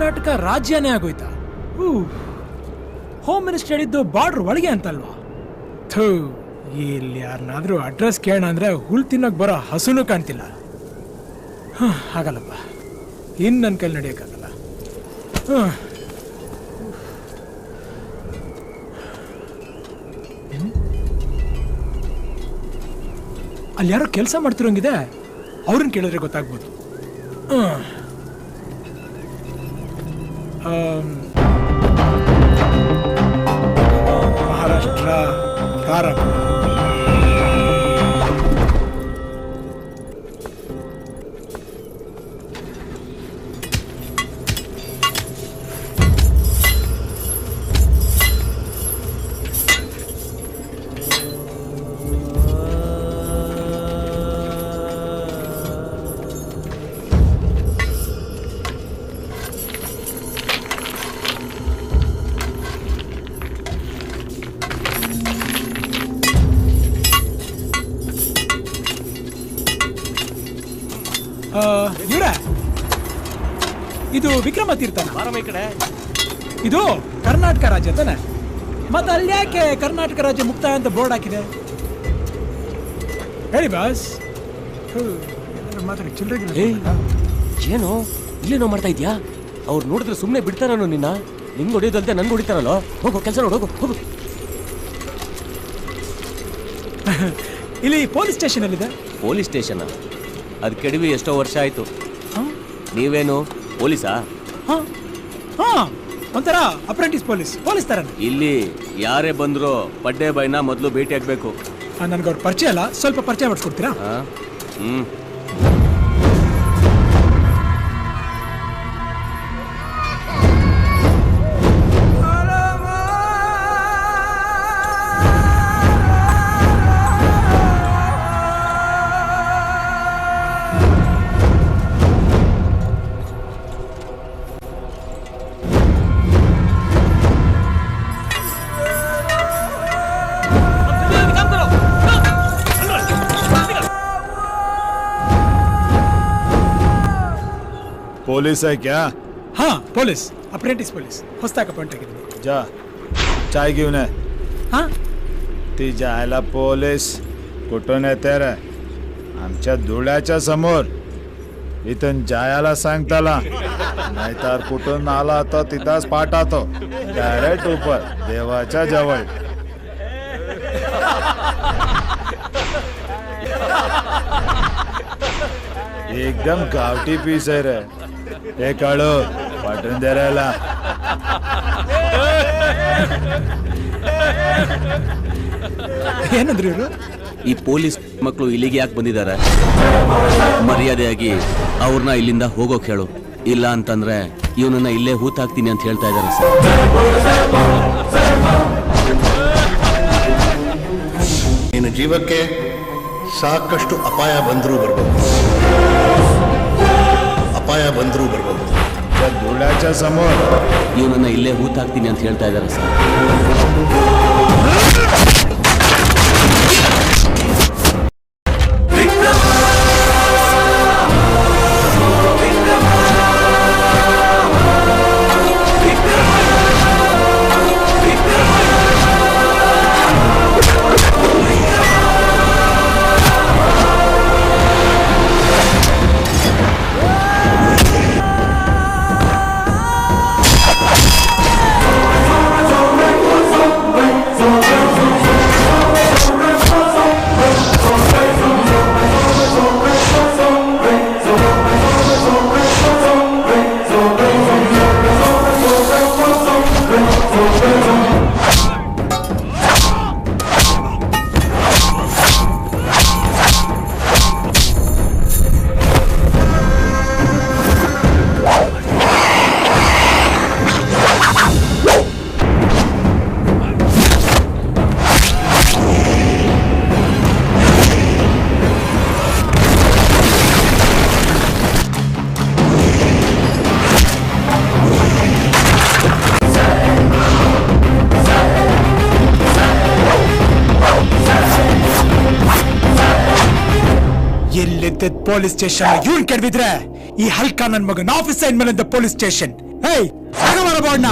Karnataka ರಾಜ್ಯನೇ ಆಗೋಯ್ತಾ? Home minister ಹೇಳಿದ್ದು border ಒಳಗೆ ಅಂತಲ್ವಾ? ಥೂ, ಇಲ್ಲಿ ಯಾರನ್ನಾದ್ರೂ ಅಡ್ರೆಸ್ ಕೇಳೋಣ ಅಂದ್ರೆ ಹುಲ್ ತಿನ್ನೋಕೆ ಬರೋ ಹಸುನು ಕಾಣ್ತಿಲ್ಲ. ಆಗಲ್ಲಪ್ಪ, ಇನ್ನು ನನ್ನ ಕೈಲಿ ನಡೆಯೋಕ್ಕಾಗಲ್ಲ. ಅಲ್ಲಿ ಯಾರೋ ಕೆಲಸ ಮಾಡ್ತಿರೋಂಗಿದೆ, ಅವ್ರನ್ನ ಕೇಳಿದ್ರೆ ಗೊತ್ತಾಗ್ಬೋದು. ಮಹಾರಾಷ್ಟ್ರ ಪ್ರಾರಂಭ. ಇವ್ರೆ, ಇದು ವಿಕ್ರಮ ತೀರ್ಥನ? ಇದು ಕರ್ನಾಟಕ ರಾಜ್ಯ ತಾನೆ? ಮತ್ತೆ ಅಲ್ಲಿ ಯಾಕೆ ಕರ್ನಾಟಕ ರಾಜ್ಯ ಮುಕ್ತಾಯ ಅಂತ ಬೋರ್ಡ್ ಹಾಕಿದೆ? ಹೇಳಿ ಬಾಸ್. ಮಾತಾಡಿ, ಚಿಲ್ಲರೆ ಏನು ಇಲ್ಲೇನೋ ಮಾಡ್ತಾ ಇದ್ಯಾ? ಅವ್ರು ನೋಡಿದ್ರೆ ಸುಮ್ಮನೆ ಬಿಡ್ತಾರ ನಿನ್ನ? ನಿಂಗೆ ಹೊಡಿಯೋದಲ್ದೆ ನನ್ಗೆ ಹೊಡಿತಾರಲ್ಲೋ. ಹೋಗೋ, ಕೆಲಸ ನೋಡು, ಹೋಗು. ಇಲ್ಲಿ ಪೊಲೀಸ್ ಸ್ಟೇಷನ್ ಅಲ್ಲಿದೆ. Police station? ಅದು ಕೆಡವಿ ಎಷ್ಟೋ ವರ್ಷ ಆಯ್ತು. ನೀವೇನು ಪೊಲೀಸಾ? ಒಂಥರ ಅಪ್ರೆಂಟಿಸ್ ಪೊಲೀಸ್ ತರ. ಇಲ್ಲಿ ಯಾರೇ ಬಂದ್ರು ಪಡ್ಡೆ ಬಾಯ್ನ ಮೊದಲು ಭೇಟಿ ಆಗ್ಬೇಕು. ನನ್ಗೆ ಅವ್ರ ಪರಿಚಯ ಅಲ್ಲ, ಸ್ವಲ್ಪ ಪರಿಚಯ ಮಾಡಿಸ್ಕೊಡ್ತೀರಾ? पुलिस है क्या? हाँ, पुलिस, अप्रेंटिस पुलिस. ಹೊಸದಾಗಿ ಅಪಾಯಿಂಟ್ ಆಗಿದ್ದೀನಿ. जा चाय घेऊन ये. हां, ती जायला पोलीस कुठून येते रे? आमच्या धुळ्याच्या समोर. इथून जायला सांग त्याला, नाहीतर कुठून आला तर तिथंच पाठवतो डायरेक्ट ऊपर देवाच्या जवळ. एकदम गावठी पीस आहे रे. हे काढो, पाठवून द्यायला. ಏನಂದ್ರು ಇವರು? ಈ ಪೊಲೀಸ್ ಮಕ್ಕಳು ಇಲ್ಲಿಗೆ ಯಾಕೆ ಬಂದಿದ್ದಾರೆ? ಮರ್ಯಾದೆಯಾಗಿ ಅವ್ರನ್ನ ಇಲ್ಲಿಂದ ಹೋಗೋಕ್ ಹೇಳು. ಇಲ್ಲ ಅಂತಂದ್ರೆ ಇವನನ್ನ ಇಲ್ಲೇ ಹೂತಾಕ್ತೀನಿ ಅಂತ ಹೇಳ್ತಾ ಇದ್ದಾರೆ ಸರ್. ನಿನ್ನ ಜೀವಕ್ಕೆ ಸಾಕಷ್ಟು ಅಪಾಯ ಬಂದರೂ ಬರ್ಬೋದು. धुळ्याच्या समोर ಇವನನ್ನ ಇಲ್ಲೇ ಹೂತಾಕ್ತೀನಿ ಅಂತ ಹೇಳ್ತಾ ಇದ್ದಾರೆ ಸರ್. ಎಲ್ಲಿದ್ದ ಪೊಲೀಸ್ ಸ್ಟೇಷನ್ ಇವ್ನ್ ಕೆಡವಿದ್ರೆ ಈ ಹಲ್ಕ ನನ್ ಮಗನ ಆಫೀಸ್ ಸೈಡ್ ಮೇಲೆ ಪೊಲೀಸ್ ಸ್ಟೇಷನ್. ಹೇಯ್ ಸಾಗ ಬೋರ್ಡ್ನ